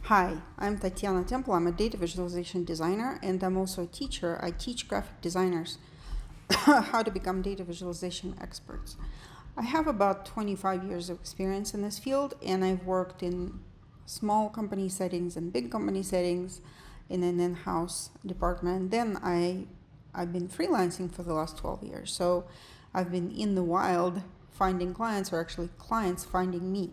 Hi, I'm Tatiana Temple. I'm a data visualization designer and I'm also a teacher. I teach graphic designers how to become data visualization experts. I have about 25 years of experience in this field, and I've worked in small company settings and big company settings in an in-house department. Then I've been freelancing for the last 12 years. So I've been in the wild finding clients, or actually clients finding me.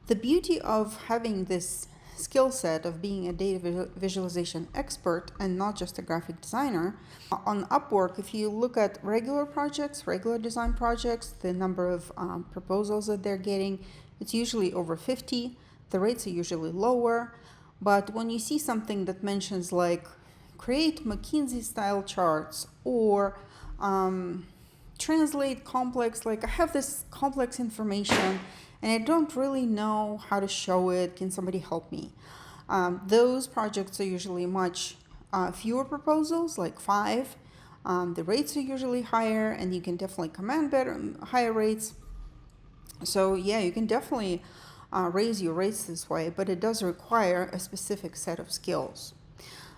The beauty of having this skill set of being a data visualization expert and not just a graphic designer, on Upwork, if you look at regular projects, regular design projects, the number of proposals that they're getting, it's usually over 50. The rates are usually lower. But when you see something that mentions like create McKinsey-style charts or translate complex, like I have this complex information and I don't really know how to show it. Can somebody help me? Those projects are usually much fewer proposals, like 5. The rates are usually higher, and you can definitely command higher rates. So yeah, you can definitely raise your rates this way, but it does require a specific set of skills.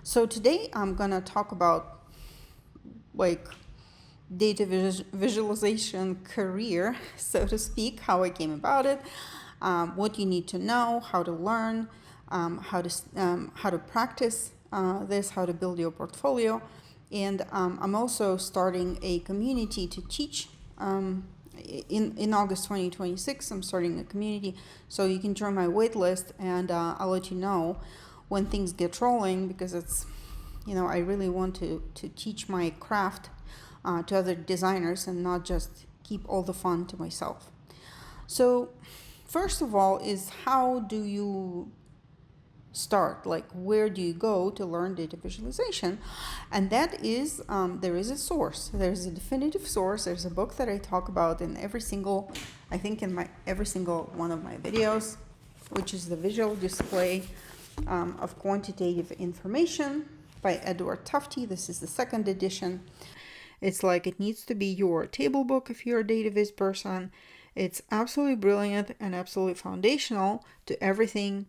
So today I'm gonna talk about like data visualization career, so to speak, how I came about it, what you need to know, how to learn, how to practice this, how to build your portfolio. And I'm also starting a community to teach. In August 2026, I'm starting a community, so you can join my waitlist, and I'll let you know when things get rolling, because it's, I really want to teach my craft to other designers and not just keep all the fun to myself. So first of all is, how do you start? Like, where do you go to learn data visualization? And that is, there is a source. There's a definitive source. There's a book that I talk about in every single one of my videos, which is The Visual Display of Quantitative Information by Edward Tufte. This is the 2nd edition. It's like, it needs to be your table book if you're a data viz person. It's absolutely brilliant and absolutely foundational to everything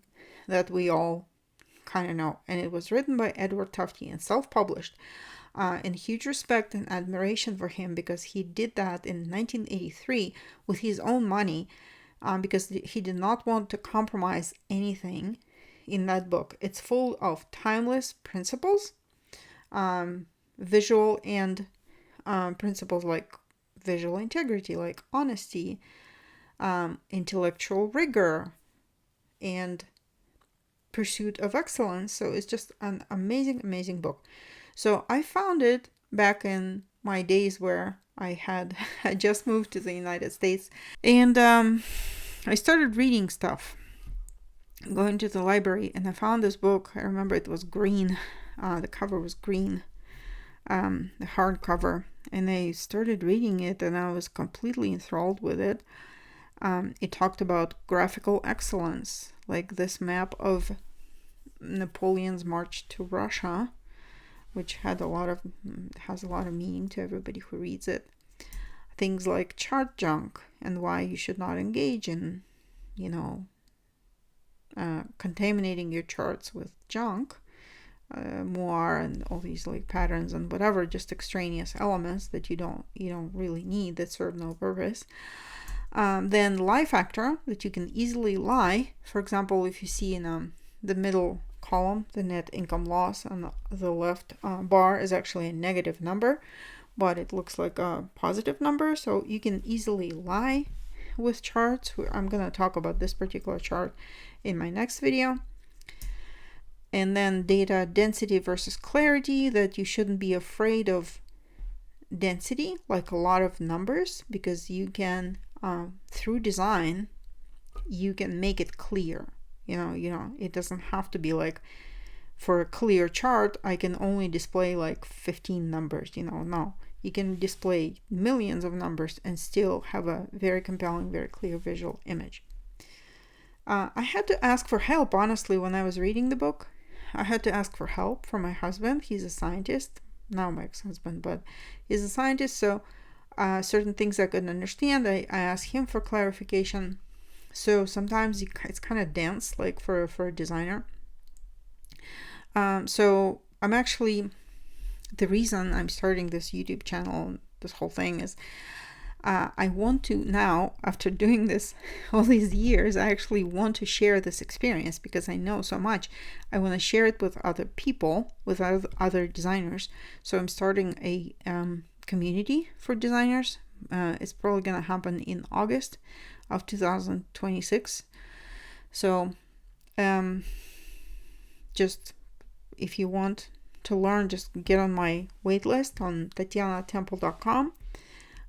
that we all kind of know. And it was written by Edward Tufte and self-published. And huge respect and admiration for him, because he did that in 1983 with his own money, because he did not want to compromise anything in that book. It's full of timeless principles, visual and principles like visual integrity, like honesty, intellectual rigor, and pursuit of excellence. So it's just an amazing book. So I found it back in my days where I had just moved to the United States, and I started reading stuff, going to the library, and I found this book. I remember it was green. The cover was green, the hardcover. And I started reading it, and I was completely enthralled with it. It talked about graphical excellence, like this map of Napoleon's march to Russia, which has a lot of meaning to everybody who reads it. Things like chart junk and why you should not engage in, contaminating your charts with junk. Moire and all these like patterns and whatever, just extraneous elements that you don't really need, that serve no purpose. Then lie factor, that you can easily lie. For example, if you see in the middle column, the net income loss on the left bar is actually a negative number, but it looks like a positive number, so you can easily lie with charts. I'm going to talk about this particular chart in my next video. And then data density versus clarity, that you shouldn't be afraid of density, like a lot of numbers, because you can, through design, you can make it clear. It doesn't have to be like, for a clear chart, I can only display like 15 numbers, no. You can display millions of numbers and still have a very compelling, very clear visual image. I had to ask for help, honestly, when I was reading the book. I had to ask for help from my husband. He's a scientist, now my ex-husband, but he's a scientist, so certain things I couldn't understand. I asked him for clarification. So sometimes it's kind of dense, like for a designer. So I'm actually, the reason I'm starting this YouTube channel, this whole thing is, I want to now, after doing this all these years, I actually want to share this experience because I know so much. I want to share it with other people, with other designers. So I'm starting a community for designers. It's probably going to happen in August of 2026. So just if you want to learn, just get on my waitlist on TatianaTemple.com.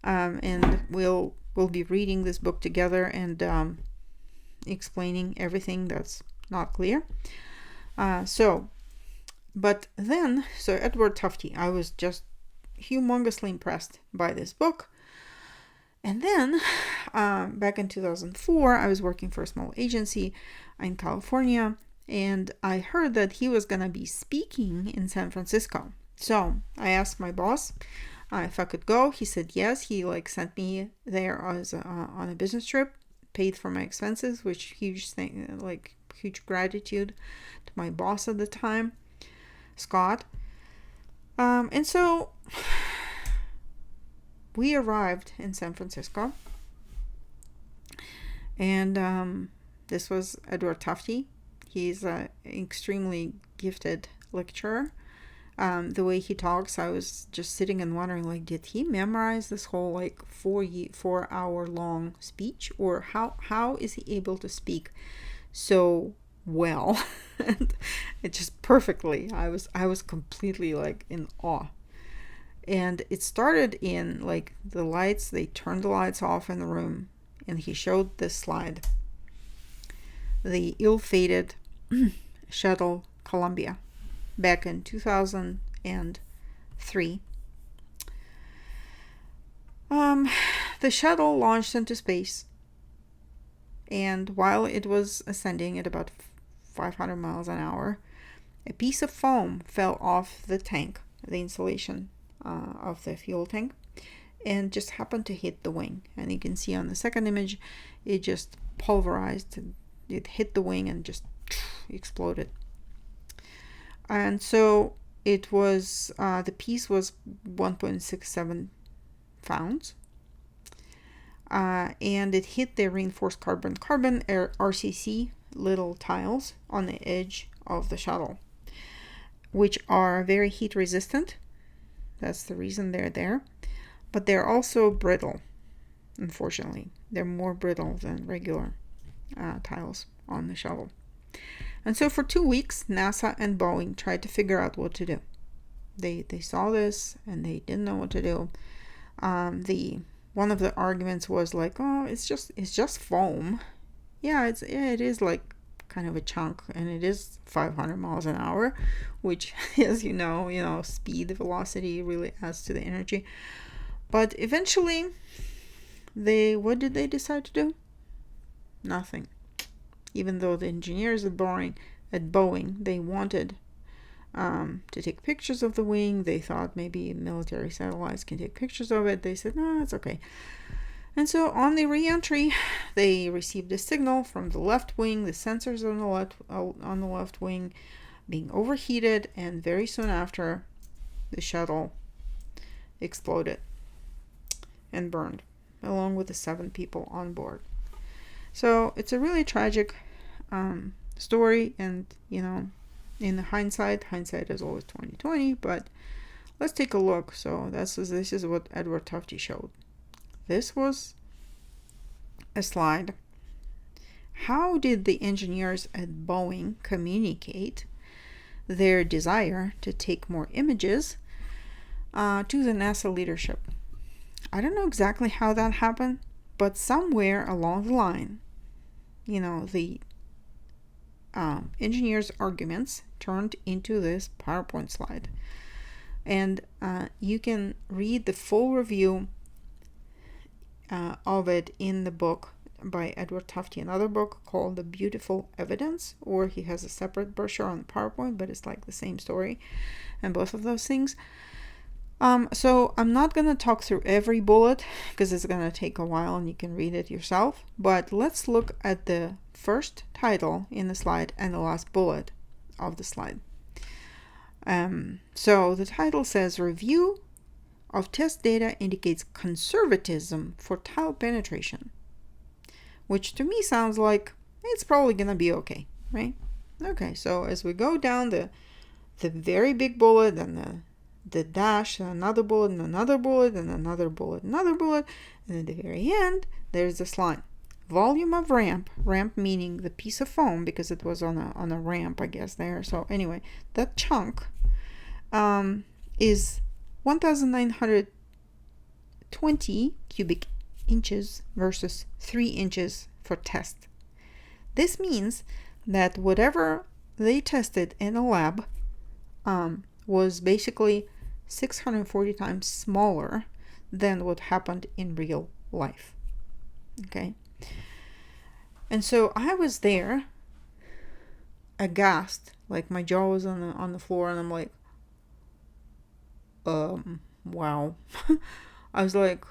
And we'll be reading this book together and explaining everything that's not clear. So Edward Tufte, I was just humongously impressed by this book. And then back in 2004, I was working for a small agency in California, and I heard that he was going to be speaking in San Francisco. So I asked my boss if I could go. He said yes. He sent me there as on a business trip, paid for my expenses, which huge gratitude to my boss at the time, Scott. And so we arrived in San Francisco, and this was Edward Tufte. He's an extremely gifted lecturer. The way he talks, I was just sitting and wondering, did he memorize this whole 4 hour long speech, or how is he able to speak so well? And it just perfectly. I was completely in awe. And it started in the lights. They turned the lights off in the room, and he showed this slide, the ill-fated Shuttle Columbia, back in 2003. The shuttle launched into space, and while it was ascending at about 500 miles an hour, a piece of foam fell off the tank, the insulation of the fuel tank, and just happened to hit the wing. And you can see on the second image, it just pulverized. It hit the wing and just exploded. And so it was, the piece was 1.67 pounds. And it hit the reinforced carbon RCC little tiles on the edge of the shuttle, which are very heat resistant. That's the reason they're there. But they're also brittle, unfortunately. They're more brittle than regular tiles on the shuttle. And so for 2 weeks, NASA and Boeing tried to figure out what to do. They saw this and they didn't know what to do. One of the arguments was it's just foam. Yeah, it is kind of a chunk, and it is 500 miles an hour, which, as you know, speed, velocity really adds to the energy. But eventually, what did they decide to do? Nothing. Even though the engineers at Boeing, they wanted to take pictures of the wing. They thought maybe military satellites can take pictures of it. They said, no, it's okay. And so on the re-entry, they received a signal from the left wing, the sensors on the left wing being overheated, and very soon after, the shuttle exploded and burned, along with the 7 people on board. So it's a really tragic story, and in hindsight is always 20/20. But let's take a look. So this is what Edward Tufte showed. This was a slide. How did the engineers at Boeing communicate their desire to take more images to the NASA leadership? I don't know exactly how that happened, but somewhere along the line, the engineers' arguments turned into this PowerPoint slide. And you can read the full review of it in the book by Edward Tufte, another book called The Beautiful Evidence, or he has a separate brochure on PowerPoint, but it's the same story, and both of those things. So I'm not going to talk through every bullet because it's going to take a while and you can read it yourself. But let's look at the first title in the slide and the last bullet of the slide. So the title says review of test data indicates conservatism for tile penetration, which to me sounds like it's probably going to be okay, right? Okay, so as we go down the very big bullet and the dash and another bullet and another bullet and another bullet, another bullet, and at the very end there's this line. Volume of ramp meaning the piece of foam because it was on a ramp, I guess, there. So anyway, that chunk is 1920 cubic inches versus 3 inches for test. This means that whatever they tested in a lab was basically 640 times smaller than what happened in real life. Okay. And so I was there aghast, like my jaw was on the floor, and I'm like, wow. I was like,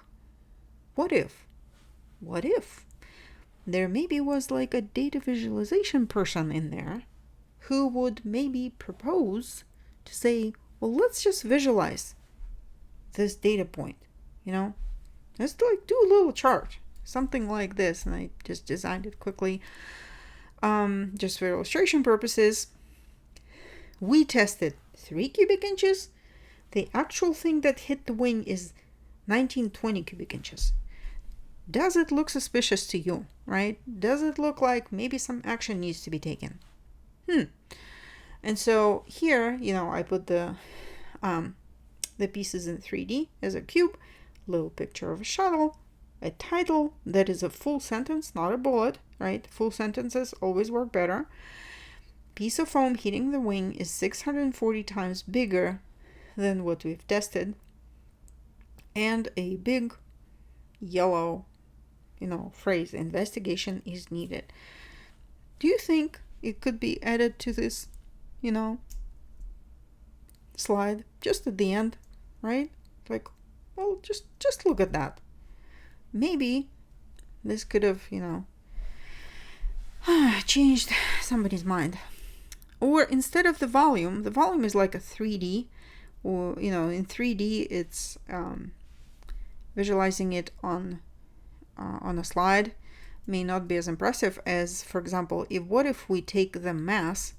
what if there maybe was like a data visualization person in there who would maybe propose to say, well, let's just visualize this data point, let's like do a little chart, something like this. And I just designed it quickly, just for illustration purposes. We tested 3 cubic inches. The actual thing that hit the wing is 1920 cubic inches. Does it look suspicious to you, right? Does it look like maybe some action needs to be taken? And so here, I put the pieces in 3D as a cube, little picture of a shuttle, a title that is a full sentence, not a bullet, right? Full sentences always work better. Piece of foam hitting the wing is 640 times bigger than what we've tested. And a big yellow, phrase, investigation is needed. Do you think it could be added to this, slide just at the end, right? Like, well, just look at that. Maybe this could have, changed somebody's mind. Or instead of the volume is like a 3D, or, in 3D it's visualizing it on a slide may not be as impressive as, for example, what if we take the mass,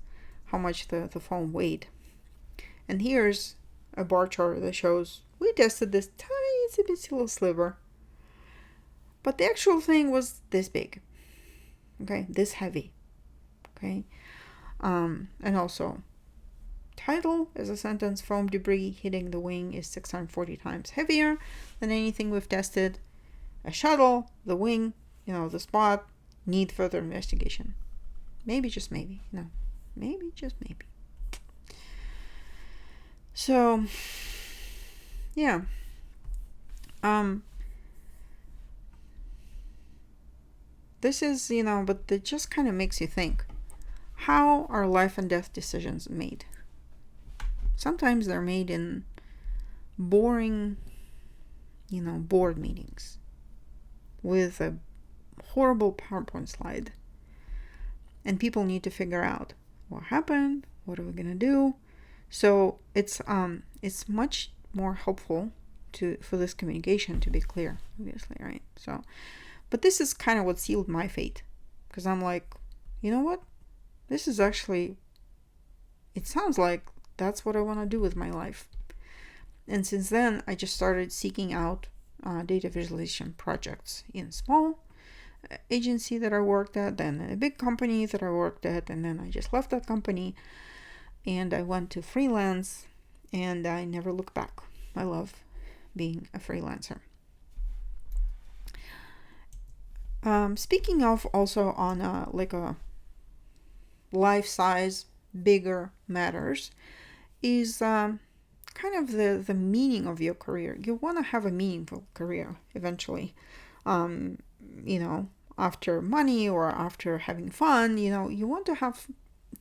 how much the foam weighed. And here's a bar chart that shows we tested this tiny little sliver, but the actual thing was this big, okay, this heavy, okay. And also, title as a sentence, foam debris hitting the wing is 640 times heavier than anything we've tested. A shuttle, the wing, the spot, need further investigation. Maybe, just maybe, maybe, just maybe. So, yeah. This is, but it just kind of makes you think. How are life and death decisions made? Sometimes they're made in boring, board meetings with a horrible PowerPoint slide. And people need to figure out what happened, what are we going to do. So it's much more helpful for this communication to be clear, obviously, right? So, but this is kind of what sealed my fate, because I'm like, you know what? This is actually, it sounds like that's what I want to do with my life. And since then, I just started seeking out data visualization projects in small agency that I worked at, then a big company that I worked at, and then I just left that company and I went to freelance, and I never looked back. I love being a freelancer. Speaking of also on a life-size, bigger matters, is kind of the meaning of your career. You want to have a meaningful career eventually. After money or after having fun, you want to have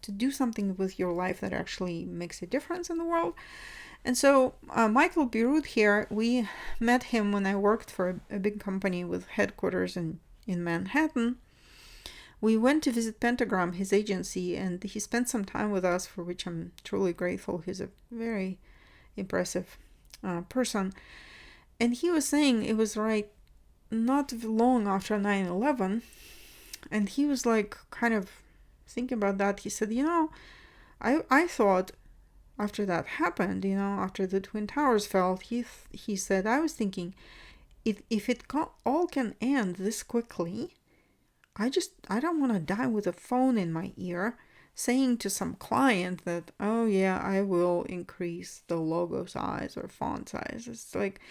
to do something with your life that actually makes a difference in the world. And so Michael Birut here, we met him when I worked for a big company with headquarters in Manhattan. We went to visit Pentagram, his agency, and he spent some time with us, for which I'm truly grateful. He's a very impressive person. And he was saying it was right not long after 9/11, and he was like kind of thinking about that. He said, I thought after that happened, after the Twin Towers fell, he said, I was thinking, if it all can end this quickly, I don't want to die with a phone in my ear saying to some client that, oh yeah, I will increase the logo size or font size. It's like,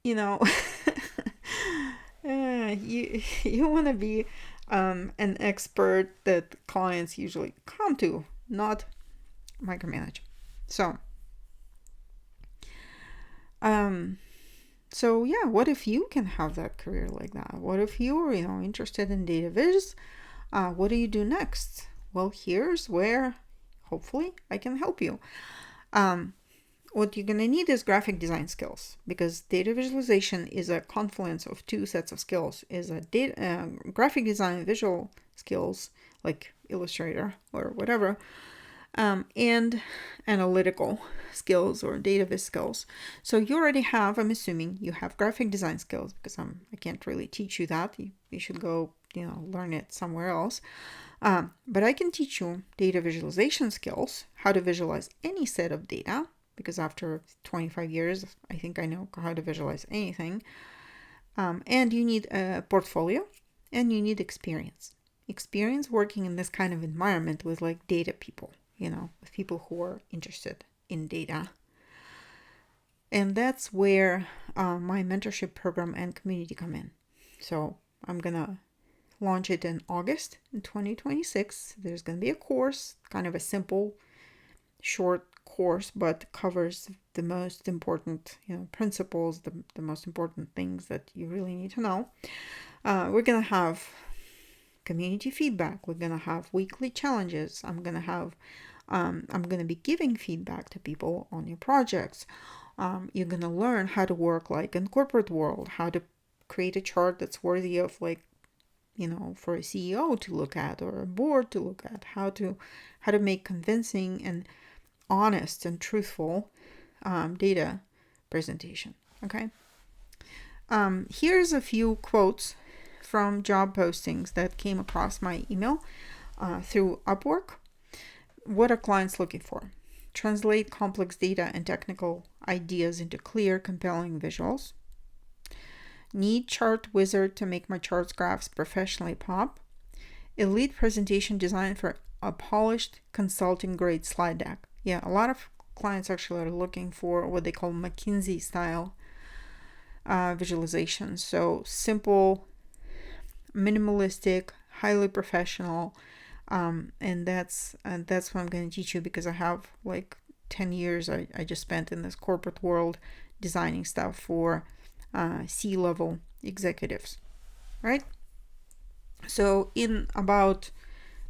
you want to be an expert that clients usually come to, not micromanage. So yeah, what if you can have that career like that? What if you're, interested in data viz? What do you do next? Well, here's where hopefully I can help you. What you're going to need is graphic design skills, because data visualization is a confluence of two sets of skills. Is a graphic design visual skills like Illustrator or whatever, and analytical skills or data viz skills. So you already have, I'm assuming you have graphic design skills, because I can't really teach you that. You should go learn it somewhere else. But I can teach you data visualization skills, how to visualize any set of data, because after 25 years, I think I know how to visualize anything. And you need a portfolio, and you need experience working in this kind of environment with like data people, with people who are interested in data. And that's where my mentorship program and community come in. So I'm gonna launch it in August in 2026. There's gonna be a course, kind of a simple, short course, but covers the most important principles, the most important things that you really need to know. We're gonna have community feedback. We're gonna have weekly challenges. I'm gonna be giving feedback to people on your projects. You're gonna learn how to work like in corporate world, how to create a chart that's worthy of for a CEO to look at or a board to look at, how to make convincing and honest and truthful data presentation. Okay. Here's a few quotes from job postings that came across my email through Upwork. What are clients looking for? Translate complex data and technical ideas into clear, compelling visuals. Need chart wizard to make my charts graphs professionally pop. Elite presentation design for a polished consulting grade slide deck. Yeah, a lot of clients actually are looking for what they call McKinsey-style visualization. So simple, minimalistic, highly professional, and that's what I'm going to teach you, because I have like 10 years I just spent in this corporate world designing stuff for C-level executives, right? So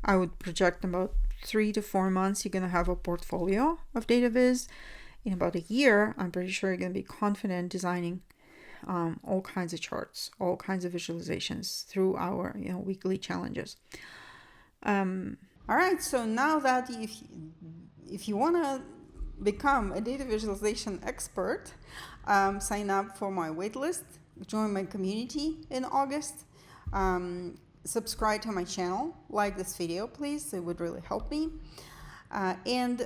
I would project about 3 to 4 months, you're going to have a portfolio of data viz. In about a year, I'm pretty sure you're going to be confident designing all kinds of charts, all kinds of visualizations through our weekly challenges. All right, so now that if you want to become a data visualization expert, sign up for my waitlist, join my community in August. Subscribe to my channel, like this video, please. It would really help me. And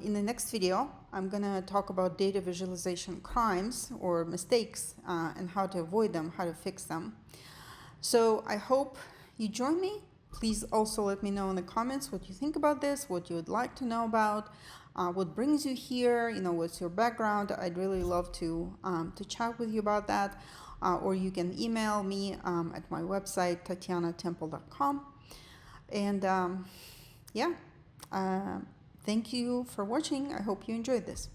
in the next video, I'm going to talk about data visualization crimes or mistakes and how to avoid them, how to fix them. So I hope you join me. Please also let me know in the comments what you think about this, what you would like to know about, what brings you here, what's your background. I'd really love to chat with you about that. Or you can email me at my website, tatianatemple.com. And thank you for watching. I hope you enjoyed this.